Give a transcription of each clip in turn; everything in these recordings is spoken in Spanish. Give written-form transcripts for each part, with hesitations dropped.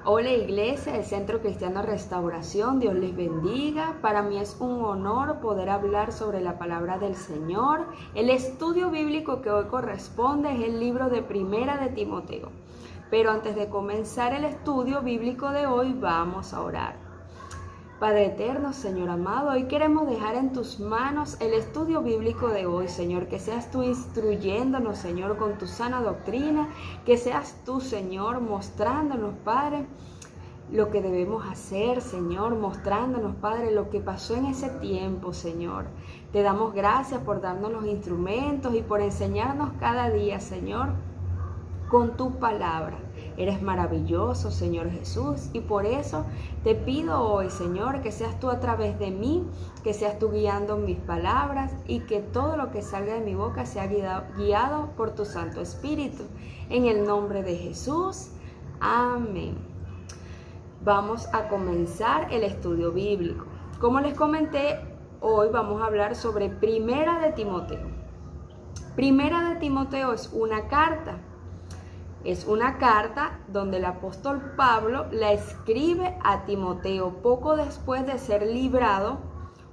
Hola Iglesia del Centro Cristiano Restauración, Dios les bendiga. Para mí es un honor poder hablar sobre la palabra del Señor. El estudio bíblico que hoy corresponde es el libro de Primera de Timoteo. Pero antes de comenzar el estudio bíblico de hoy, vamos a orar. Padre eterno, Señor amado, hoy queremos dejar en tus manos el estudio bíblico de hoy, Señor, que seas tú instruyéndonos, Señor, con tu sana doctrina, que seas tú, Señor, mostrándonos, Padre, lo que debemos hacer, Señor, mostrándonos, Padre, lo que pasó en ese tiempo, Señor. Te damos gracias por darnos los instrumentos y por enseñarnos cada día, Señor, con tu palabra. Eres maravilloso, Señor Jesús, y por eso te pido hoy, Señor, que seas tú a través de mí, que seas tú guiando mis palabras y que todo lo que salga de mi boca sea guiado por tu Santo Espíritu. En el nombre de Jesús, amén. Vamos a comenzar el estudio bíblico. Como les comenté, hoy vamos a hablar sobre Primera de Timoteo. Primera de Timoteo es una carta. Es una carta donde el apóstol Pablo la escribe a Timoteo poco después de ser librado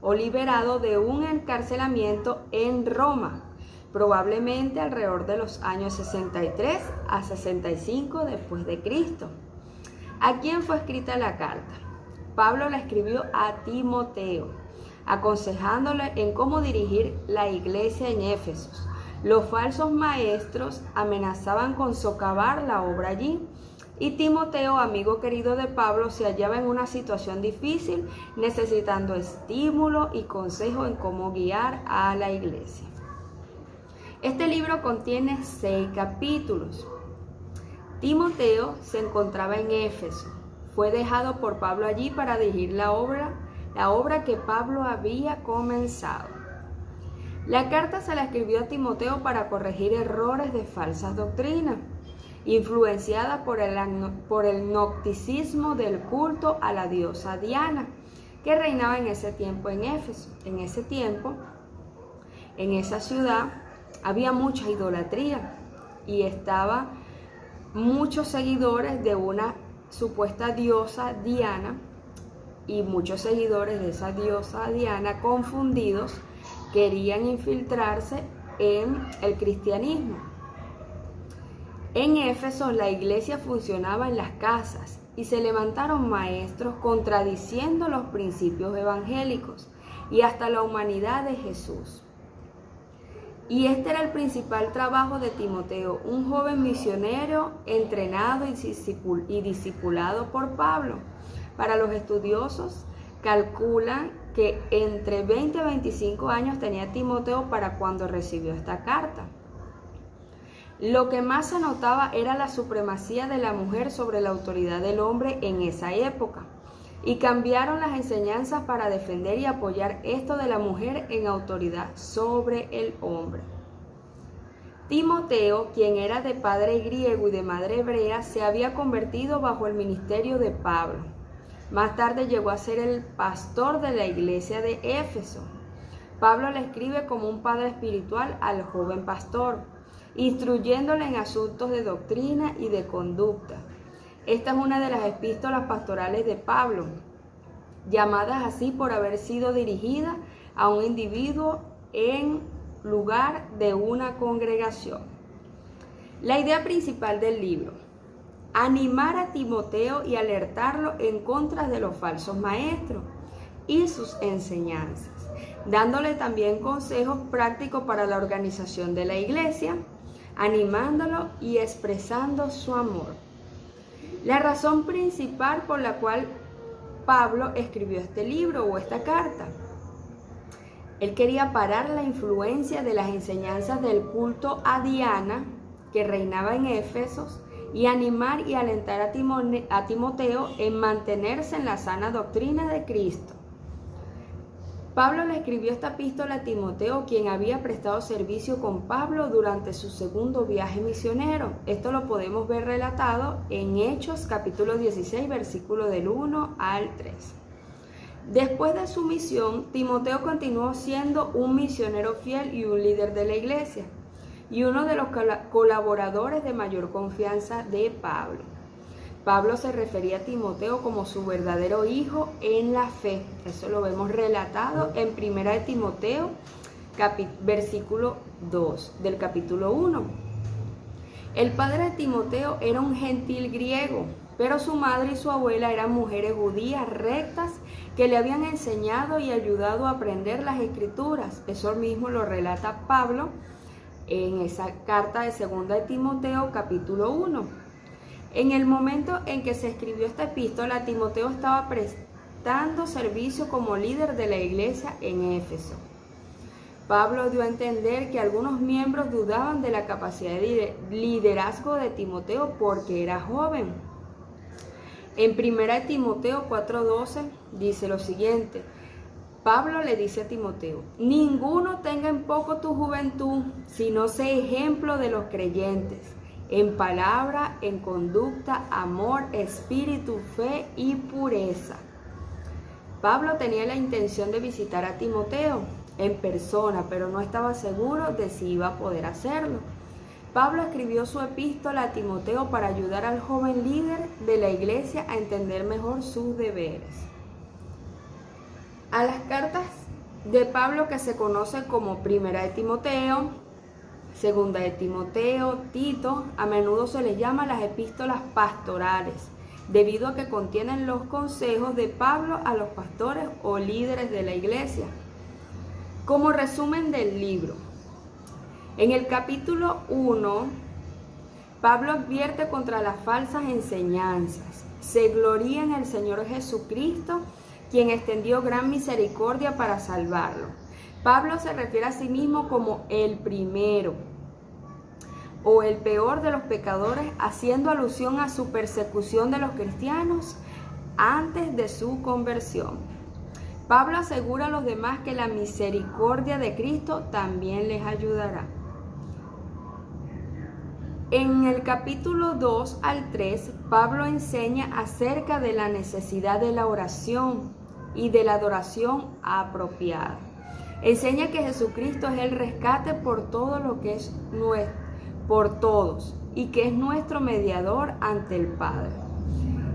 o liberado de un encarcelamiento en Roma, probablemente alrededor de los años 63 a 65 después de Cristo. ¿A quién fue escrita la carta? Pablo la escribió a Timoteo, aconsejándole en cómo dirigir la iglesia en Éfeso. Los falsos maestros amenazaban con socavar la obra allí y Timoteo, amigo querido de Pablo, se hallaba en una situación difícil, necesitando estímulo y consejo en cómo guiar a la iglesia. Este libro contiene 6 capítulos. Timoteo se encontraba en Éfeso. Fue dejado por Pablo allí para dirigir la obra que Pablo había comenzado. La carta se la escribió a Timoteo para corregir errores de falsas doctrinas, influenciada por el gnosticismo del culto a la diosa Diana, que reinaba en ese tiempo en Éfeso. En ese tiempo, en esa ciudad, había mucha idolatría y estaban muchos seguidores de una supuesta diosa Diana, y muchos seguidores de esa diosa Diana confundidos querían infiltrarse en el cristianismo. En Éfeso la iglesia funcionaba en las casas y se levantaron maestros contradiciendo los principios evangélicos y hasta la humanidad de Jesús. Y este era el principal trabajo de Timoteo, un joven misionero entrenado y discipulado por Pablo. Para los estudiosos, calculan que entre 20 y 25 años tenía Timoteo para cuando recibió esta carta. Lo que más se notaba era la supremacía de la mujer sobre la autoridad del hombre en esa época, y cambiaron las enseñanzas para defender y apoyar esto de la mujer en autoridad sobre el hombre. Timoteo, quien era de padre griego y de madre hebrea, se había convertido bajo el ministerio de Pablo. Más tarde llegó a ser el pastor de la iglesia de Éfeso. Pablo le escribe como un padre espiritual al joven pastor, instruyéndole en asuntos de doctrina y de conducta. Esta es una de las epístolas pastorales de Pablo, llamadas así por haber sido dirigida a un individuo en lugar de una congregación. La idea principal del libro: animar a Timoteo y alertarlo en contra de los falsos maestros y sus enseñanzas, dándole también consejos prácticos para la organización de la iglesia, animándolo y expresando su amor. La razón principal por la cual Pablo escribió este libro o esta carta: él quería parar la influencia de las enseñanzas del culto a Diana que reinaba en Éfeso y animar y alentar a Timoteo en mantenerse en la sana doctrina de Cristo. Pablo le escribió esta epístola a Timoteo, quien había prestado servicio con Pablo durante su segundo viaje misionero. Esto lo podemos ver relatado en Hechos capítulo 16, versículo del 1 al 3. Después de su misión, Timoteo continuó siendo un misionero fiel y un líder de la iglesia, y uno de los colaboradores de mayor confianza de Pablo. Pablo se refería a Timoteo como su verdadero hijo en la fe. Eso lo vemos relatado en 1 de Timoteo, versículo 2 del capítulo 1. El padre de Timoteo era un gentil griego, pero su madre y su abuela eran mujeres judías rectas que le habían enseñado y ayudado a aprender las escrituras. Eso mismo lo relata Pablo en esa carta de 2 de Timoteo, capítulo 1. En el momento en que se escribió esta epístola, Timoteo estaba prestando servicio como líder de la iglesia en Éfeso. Pablo dio a entender que algunos miembros dudaban de la capacidad de liderazgo de Timoteo porque era joven. En 1 de Timoteo 4:12 dice lo siguiente: Pablo le dice a Timoteo: ninguno tenga en poco tu juventud, sino sé ejemplo de los creyentes, en palabra, en conducta, amor, espíritu, fe y pureza. Pablo tenía la intención de visitar a Timoteo en persona, pero no estaba seguro de si iba a poder hacerlo. Pablo escribió su epístola a Timoteo para ayudar al joven líder de la iglesia a entender mejor sus deberes. A las cartas de Pablo, que se conocen como 1 de Timoteo, 2 de Timoteo, Tito, a menudo se les llama las epístolas pastorales, debido a que contienen los consejos de Pablo a los pastores o líderes de la iglesia. Como resumen del libro, en el capítulo 1, Pablo advierte contra las falsas enseñanzas. Se gloría en el Señor Jesucristo, quien extendió gran misericordia para salvarlo. Pablo se refiere a sí mismo como el primero o el peor de los pecadores, haciendo alusión a su persecución de los cristianos antes de su conversión. Pablo asegura a los demás que la misericordia de Cristo también les ayudará. En el capítulo 2 al 3, Pablo enseña acerca de la necesidad de la oración y de la adoración apropiada. Enseña que Jesucristo es el rescate por todo lo que es por todos, y que es nuestro mediador ante el Padre.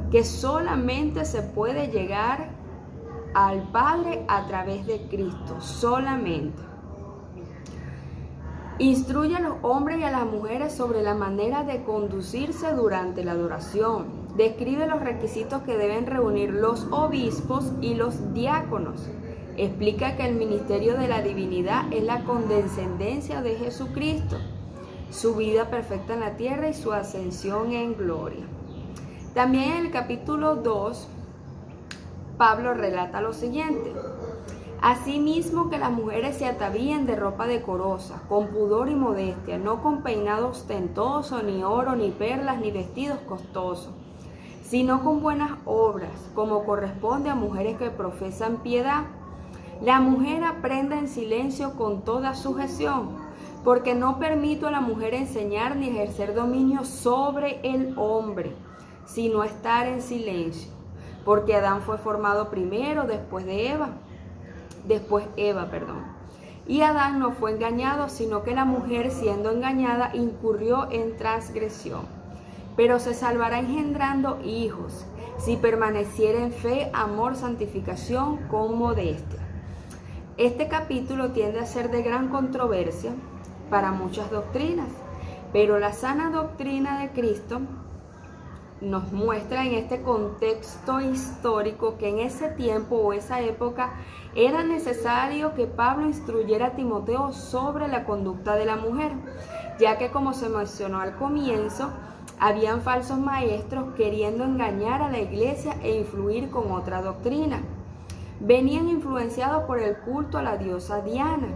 Que solamente se puede llegar al Padre a través de Cristo, solamente. Instruye a los hombres y a las mujeres sobre la manera de conducirse durante la adoración. Describe los requisitos que deben reunir los obispos y los diáconos. Explica que el ministerio de la divinidad es la condescendencia de Jesucristo, su vida perfecta en la tierra y su ascensión en gloria. También en el capítulo 2, Pablo relata lo siguiente: asimismo que las mujeres se atavíen de ropa decorosa, con pudor y modestia, no con peinado ostentoso, ni oro, ni perlas, ni vestidos costosos, sino con buenas obras, como corresponde a mujeres que profesan piedad. La mujer aprenda en silencio con toda sujeción, porque no permito a la mujer enseñar ni ejercer dominio sobre el hombre, sino estar en silencio. Porque Adán fue formado primero, después Eva. Y Adán no fue engañado, sino que la mujer, siendo engañada, incurrió en transgresión. Pero se salvará engendrando hijos, si permaneciera en fe, amor, santificación, con modestia. Este capítulo tiende a ser de gran controversia para muchas doctrinas, pero la sana doctrina de Cristo nos muestra en este contexto histórico que en ese tiempo o esa época era necesario que Pablo instruyera a Timoteo sobre la conducta de la mujer, ya que, como se mencionó al comienzo, habían falsos maestros queriendo engañar a la iglesia e influir con otra doctrina. Venían influenciados por el culto a la diosa Diana,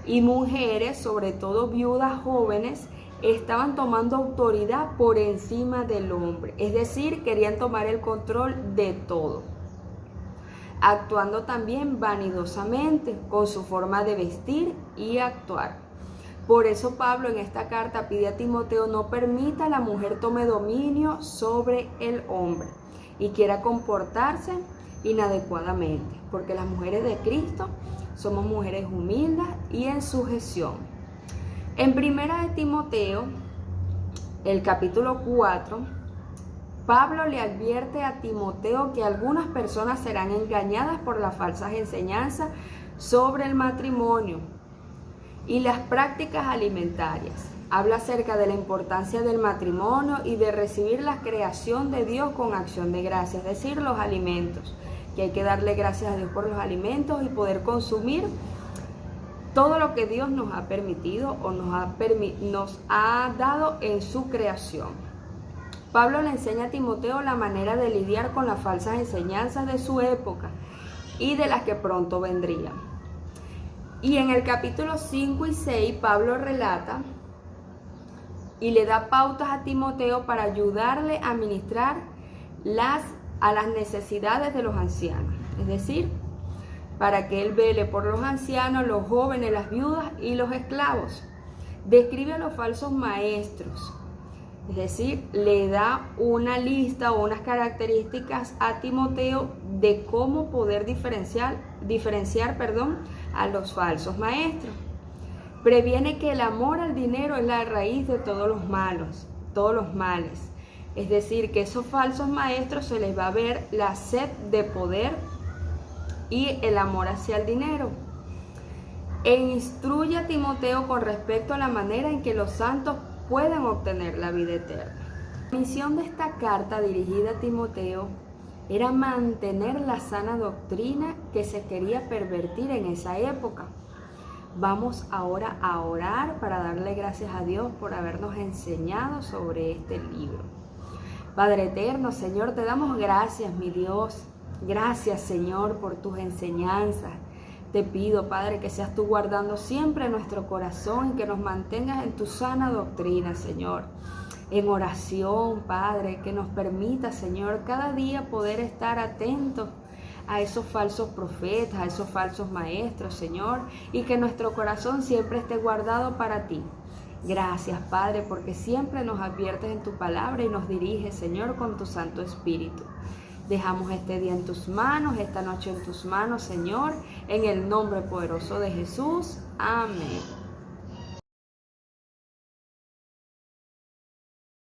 y mujeres, sobre todo viudas jóvenes, estaban tomando autoridad por encima del hombre, es decir, querían tomar el control de todo, actuando también vanidosamente con su forma de vestir y actuar. Por eso Pablo en esta carta pide a Timoteo no permita a la mujer tome dominio sobre el hombre y quiera comportarse inadecuadamente, porque las mujeres de Cristo somos mujeres humildes y en sujeción. En 1 de Timoteo, el capítulo 4, Pablo le advierte a Timoteo que algunas personas serán engañadas por las falsas enseñanzas sobre el matrimonio y las prácticas alimentarias. Habla acerca de la importancia del matrimonio y de recibir la creación de Dios con acción de gracias, es decir, los alimentos, que hay que darle gracias a Dios por los alimentos y poder consumir todo lo que Dios nos ha permitido o nos ha dado en su creación. Pablo le enseña a Timoteo la manera de lidiar con las falsas enseñanzas de su época y de las que pronto vendrían. Y en el capítulo 5 y 6, Pablo relata y le da pautas a Timoteo para ayudarle a ministrar a las necesidades de los ancianos. Es decir, para que él vele por los ancianos, los jóvenes, las viudas y los esclavos. Describe a los falsos maestros. Es decir, le da una lista o unas características a Timoteo de cómo poder diferenciar a los falsos maestros. Previene que el amor al dinero es la raíz de todos los males. Es decir, que esos falsos maestros se les va a ver la sed de poder y el amor hacia el dinero. E instruye a Timoteo con respecto a la manera en que los santos pueden obtener la vida eterna. La misión de esta carta dirigida a Timoteo era mantener la sana doctrina que se quería pervertir en esa época. Vamos ahora a orar para darle gracias a Dios por habernos enseñado sobre este libro. Padre eterno, Señor, te damos gracias, mi Dios. Gracias, Señor, por tus enseñanzas. Te pido, Padre, que seas tú guardando siempre nuestro corazón y que nos mantengas en tu sana doctrina, Señor. En oración, Padre, que nos permita, Señor, cada día poder estar atentos a esos falsos profetas, a esos falsos maestros, Señor, y que nuestro corazón siempre esté guardado para ti. Gracias, Padre, porque siempre nos adviertes en tu palabra y nos diriges, Señor, con tu Santo Espíritu. Dejamos este día en tus manos, esta noche en tus manos, Señor, en el nombre poderoso de Jesús. Amén.